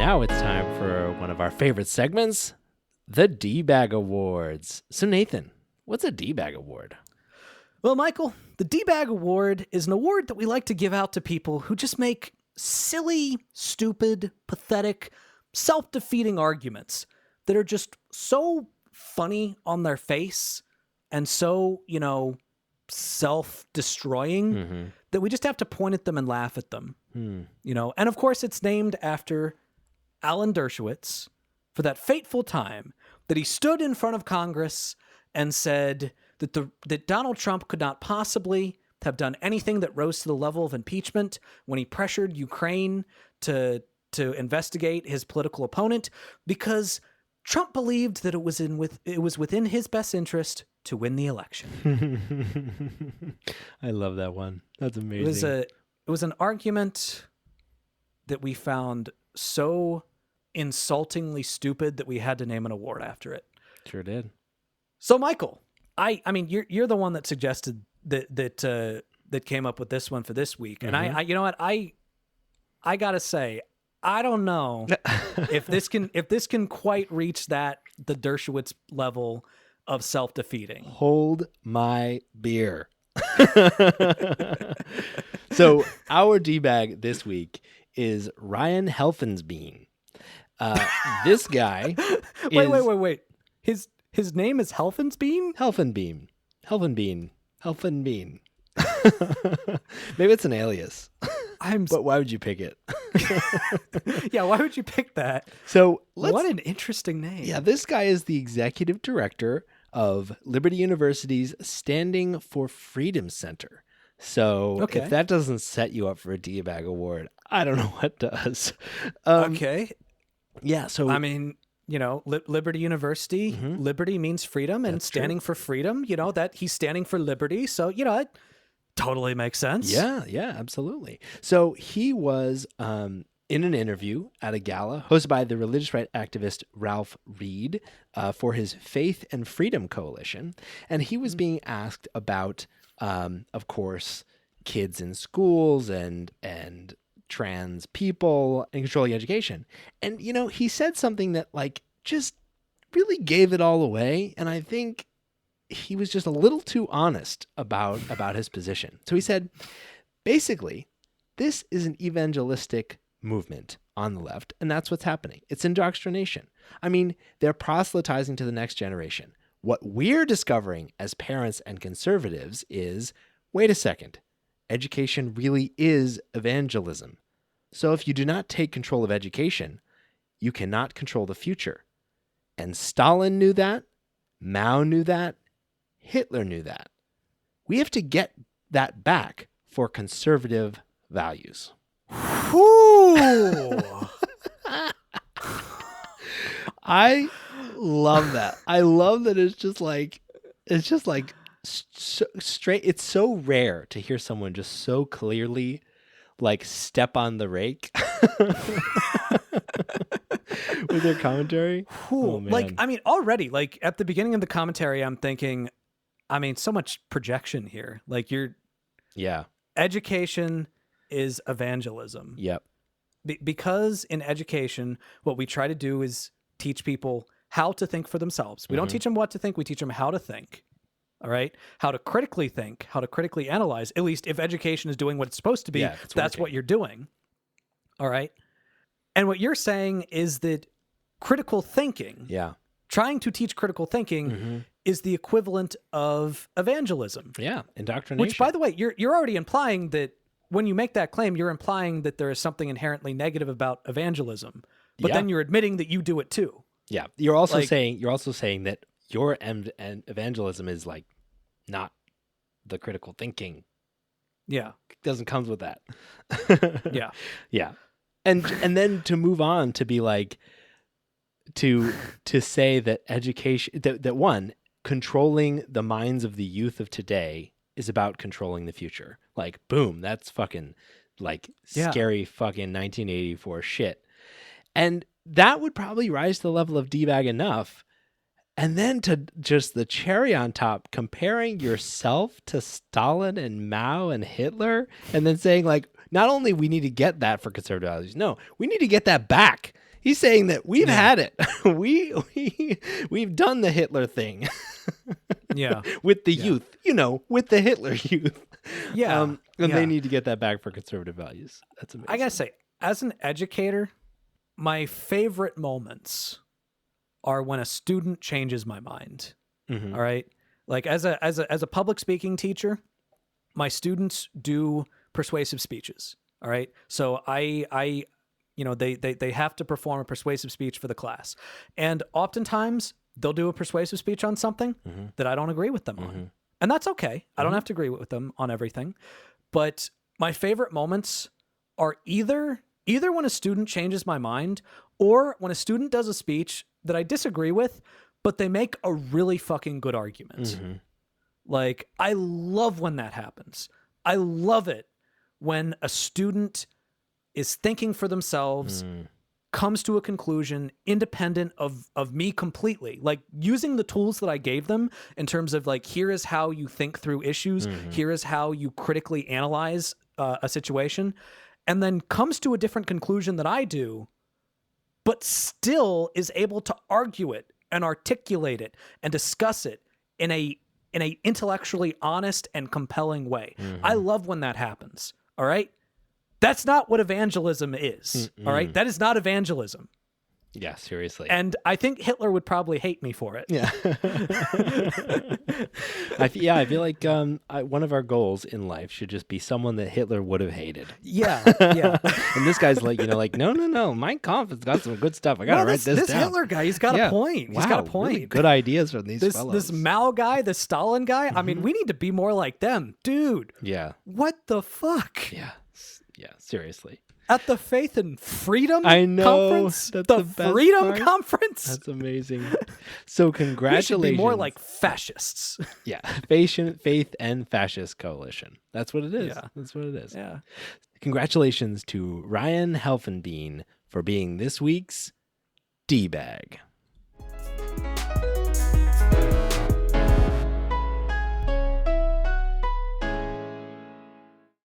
Now it's time for one of our favorite segments, the D-Bag Awards. So Nathan, what's a D-Bag Award? Well, Michael, the D-Bag Award is an award that we like to give out to people who just make silly, stupid, pathetic, self-defeating arguments that are just so funny on their face and so, self-destroying that we just have to point at them and laugh at them. And of course it's named after Alan Dershowitz for that fateful time that he stood in front of Congress and said that Donald Trump could not possibly have done anything that rose to the level of impeachment when he pressured Ukraine to investigate his political opponent, because Trump believed that it was within his best interest to win the election. I love that one. That's amazing. It was an argument that we found so insultingly stupid that we had to name an award after it. Sure did. So, Michael, I mean, you're the one that suggested that came up with this one for this week, and I you know what, I gotta say, I don't know if this can quite reach the Dershowitz level of self-defeating. Hold my beer. So our D-Bag this week is Ryan Helfenbein. This guy Wait. His name is Helfenbein? Helfenbein. Maybe it's an alias. But why would you pick it? Yeah, why would you pick that? So what an interesting name. Yeah, this guy is the executive director of Liberty University's Standing for Freedom Center. So if that doesn't set you up for a D-Bag Award, I don't know what does. Okay. Yeah, so I mean, Liberty University, liberty means freedom, and standing for freedom, that he's standing for liberty. So, it totally makes sense. Yeah, absolutely. So he was in an interview at a gala hosted by the religious right activist Ralph Reed for his Faith and Freedom Coalition. And he was being asked about, of course, kids in schools and trans people and controlling education. And, he said something that just really gave it all away. And I think he was just a little too honest about his position. So he said, basically, this is an evangelistic movement on the left, and that's what's happening. It's indoctrination. I mean, they're proselytizing to the next generation. What we're discovering as parents and conservatives is, wait a second, education really is evangelism. So if you do not take control of education, you cannot control the future. And Stalin knew that, Mao knew that, Hitler knew that. We have to get that back for conservative values. I love that. I love that it's just so straight. It's so rare to hear someone just so clearly step on the rake with their commentary. Oh, man. Already, at the beginning of the commentary, I'm thinking, so much projection here. Education is evangelism. Yep. Because in education, what we try to do is teach people how to think for themselves. We don't teach them what to think. We teach them how to think. All right. How to critically think, how to critically analyze, at least if education is doing what it's supposed to be, that's what you're doing. All right. And what you're saying is that critical thinking, trying to teach critical thinking is the equivalent of evangelism. Yeah. Indoctrination. Which, by the way, you're already implying that when you make that claim, you're implying that there is something inherently negative about evangelism, but then you're admitting that you do it too. Yeah. You're also saying that your evangelism is not the critical thinking. Yeah. It doesn't come with that. Yeah. Yeah. And then to move on to be to say that education, that one, controlling the minds of the youth of today is about controlling the future. Boom, that's fucking scary fucking 1984 shit. And that would probably rise to the level of D-Bag enough. And then to just the cherry on top, comparing yourself to Stalin and Mao and Hitler, and then saying not only we need to get that for conservative values, no, we need to get that back He's saying that we've had it. We've done the Hitler thing. Yeah. With the youth, with the Hitler youth. Yeah. And they need to get that back for conservative values. That's amazing. I gotta say, as an educator, my favorite moments are when a student changes my mind. Mm-hmm. All right. Like as a public speaking teacher, my students do persuasive speeches. All right. So they have to perform a persuasive speech for the class. And oftentimes they'll do a persuasive speech on something that I don't agree with them on. And that's okay. I don't have to agree with them on everything. But my favorite moments are either when a student changes my mind or when a student does a speech that I disagree with, but they make a really fucking good argument. Like, I love when that happens. I love it when a student is thinking for themselves, comes to a conclusion independent of me completely, like using the tools that I gave them in terms of like, here is how you think through issues. Here is how you critically analyze a situation, and then comes to a different conclusion than I do, but still is able to argue it and articulate it and discuss it in a intellectually honest and compelling way. I love when that happens. All right. That's not what evangelism is. All right. That is not evangelism. Yeah, seriously. And I think Hitler would probably hate me for it. Yeah. I feel like one of our goals in life should just be someone that Hitler would have hated. Yeah. And this guy's like, no, Mein Kampf has got some good stuff. I got to write this down. This Hitler guy, he's got a point. He's got a point. Really good ideas from these fellows. This Mao guy, the Stalin guy, I mean, we need to be more like them. Dude. Yeah. What the fuck? Yeah, seriously. At the Faith and Freedom Conference? That's the Freedom Conference? That's amazing. So congratulations. We should be more like fascists. Yeah. Faith and Fascist Coalition. That's what it is. Yeah. That's what it is. Yeah. Congratulations to Ryan Helfenbein for being this week's D-Bag.